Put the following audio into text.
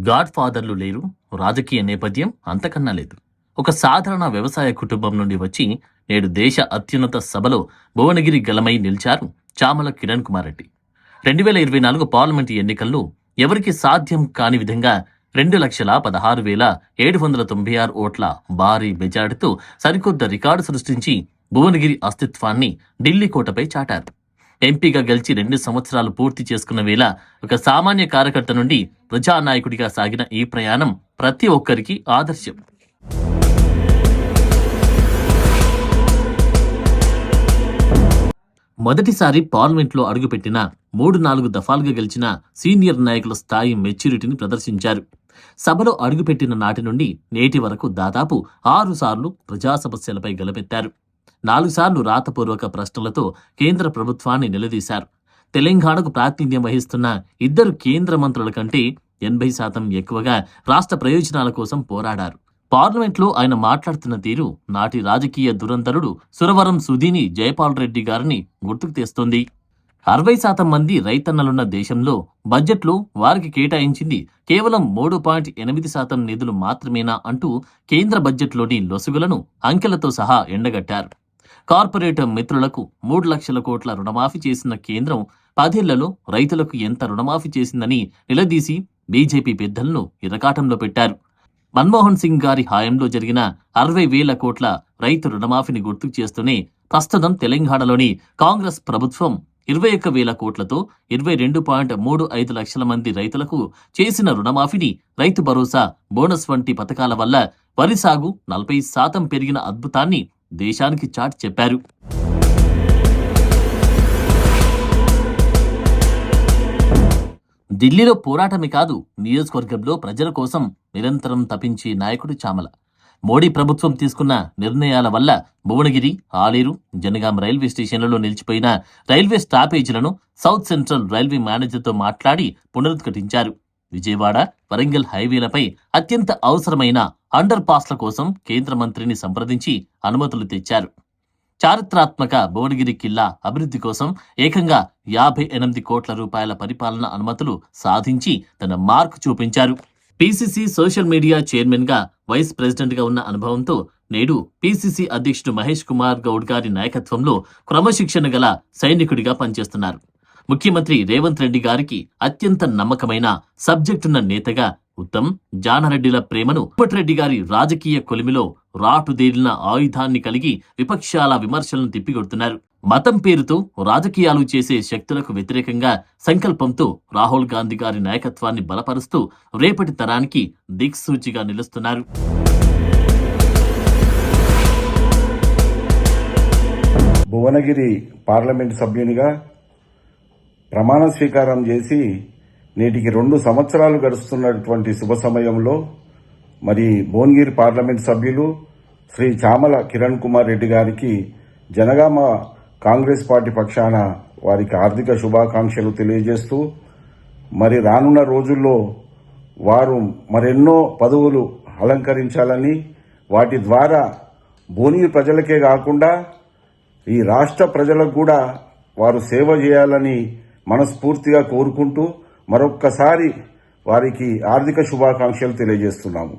God ఫాదర్లు లేరు, రాజకీయ నేపథ్యం అంతకన్నా లేదు. ఒక సాధారణ వ్యవసాయ కుటుంబం నుండి వచ్చి నేడు దేశ అత్యున్నత సభలో భువనగిరి గలమై నిలిచారు చామల కిరణ్ కుమార్ రెడ్డి. 2024 పార్లమెంటు ఎన్నికల్లో ఎవరికి సాధ్యం కాని విధంగా 2,16,796 ఓట్ల భారీ మెజార్టీతో సరికొత్త రికార్డు సృష్టించి భువనగిరి అస్తిత్వాన్ని ఢిల్లీ కోటపై చాటారు. ఎంపీగా గెలిచి 2 సంవత్సరాలు పూర్తి చేసుకున్న వేళ ఒక సామాన్య కార్యకర్త నుండి ప్రజానాయకుడిగా సాగిన ఈ ప్రయాణం ప్రతి ఒక్కరికి ఆదర్శం. మొదటిసారి పార్లమెంట్లో అడుగుపెట్టిన 3-4 దఫాలుగా గెలిచిన సీనియర్ నాయకుల స్థాయి మెచ్యూరిటీని ప్రదర్శించారు. సభలో అడుగుపెట్టిన నాటి నుండి నేటి వరకు దాదాపు 6 సార్లు ప్రజా సమస్యలపై గెలుపెత్తారు. 4 సార్లు రాతపూర్వక ప్రశ్నలతో కేంద్ర ప్రభుత్వాన్ని నిలదీశారు. తెలంగాణకు ప్రాతినిధ్యం వహిస్తున్న 2 కేంద్ర మంత్రుల కంటే 80% ఎక్కువగా రాష్ట్ర ప్రయోజనాల కోసం పోరాడారు. పార్లమెంట్లో ఆయన మాట్లాడుతున్న తీరు నాటి రాజకీయ దురంధరుడు సురవరం సుధీని జయపాల్ రెడ్డి గారిని గుర్తుకు తెస్తోంది. 60% మంది రైతన్నలున్న దేశంలో బడ్జెట్లో వారికి కేటాయించింది కేవలం 3.8% నిధులు మాత్రమేనా అంటూ కేంద్ర బడ్జెట్లోని లొసుగులను అంకెలతో సహా ఎండగట్టారు. కార్పొరేట్ మిత్రులకు 3 లక్షల కోట్ల రుణమాఫీ చేసిన కేంద్రం 10 ఏళ్లలో రైతులకు ఎంత రుణమాఫీ చేసిందని నిలదీసి బీజేపీ పెద్దలను ఇరకాటంలో పెట్టారు. మన్మోహన్ సింగ్ గారి హయాంలో జరిగిన 60,000 కోట్ల రైతు రుణమాఫీని గుర్తుకు చేస్తూనే ప్రస్తుతం తెలంగాణలోని కాంగ్రెస్ ప్రభుత్వం 21,000 కోట్లతో 22.35 లక్షల మంది రైతులకు చేసిన రుణమాఫీని, రైతు భరోసా, బోనస్ వంటి పథకాల వల్ల వరి సాగు 40% పెరిగిన అద్భుతాన్ని దేశానికి చాటి చెప్పారు. ఢిల్లీలో పోరాటమే కాదు, నియోజకవర్గంలో ప్రజల కోసం నిరంతరం తపించే నాయకుడు చామల. మోడీ ప్రభుత్వం తీసుకున్న నిర్ణయాల వల్ల భువనగిరి, ఆలేరు, జనగాం రైల్వే స్టేషన్లలో నిలిచిపోయిన రైల్వే స్టాపేజీలను సౌత్ సెంట్రల్ రైల్వే మేనేజర్తో మాట్లాడి పునరుద్ఘాటించారు. విజయవాడ, వరంగల్ హైవేలపై అత్యంత అవసరమైన అండర్ పాస్ల కోసం కేంద్ర మంత్రిని సంప్రదించి అనుమతులు తెచ్చారు. చారిత్రాత్మక భువనగిరి కిల్లా అభివృద్ధి కోసం ఏకంగా 58 కోట్ల రూపాయల పరిపాలన అనుమతులు సాధించి తన మార్కు చూపించారు. పీసీసీ సోషల్ మీడియా చైర్మన్ గా, వైస్ ప్రెసిడెంట్ గా ఉన్న అనుభవంతో నేడు పీసీసీ అధ్యక్షుడు మహేష్ కుమార్ గౌడ్ గారి నాయకత్వంలో క్రమశిక్షణ గల సైనికుడిగా పనిచేస్తున్నారు. ముఖ్యమంత్రి రేవంత్ రెడ్డి గారికి అత్యంత నమ్మకమైన సబ్జెక్టున్న నేతగా ఉత్తమ్, జానారెడ్డిల ప్రేమను రెడ్డి గారి రాజకీయ కొలిమిలో రాటుదేలిన ఆయుధాన్ని కలిగి విపక్షాల విమర్శలను తిప్పికొడుతున్నారు. మతం పేరుతో రాజకీయాలు చేసే శక్తులకు వ్యతిరేకంగా సంకల్పంతో రాహుల్ గాంధీ గారి నాయకత్వాన్ని బలపరుస్తూ రేపటి తరానికి దిక్సూచిగా నిలుస్తున్నారు. భువనగిరి పార్లమెంట్ సభ్యునిగా ప్రమాణ స్వీకారం చేసి నేటికి 2 సంవత్సరాలు గడుస్తున్నటువంటి శుభ సమయంలో మరి భువనగిరి పార్లమెంట్ సభ్యులు శ్రీ చామల కిరణ్ కుమార్ రెడ్డి గారికి జనగామ కాంగ్రెస్ పార్టీ పక్షాన వారికి ఆర్థిక శుభాకాంక్షలు తెలియజేస్తూ మరి రానున్న రోజుల్లో వారు మరెన్నో పదవులు అలంకరించాలని, వాటి ద్వారా భువనగిరి ప్రజలకే కాకుండా ఈ రాష్ట్ర ప్రజలకు కూడా వారు సేవ చేయాలని మనస్ఫూర్తిగా కోరుకుంటూ మరొక్కసారి వారికి ఆర్థిక శుభాకాంక్షలు తెలియజేస్తున్నాము.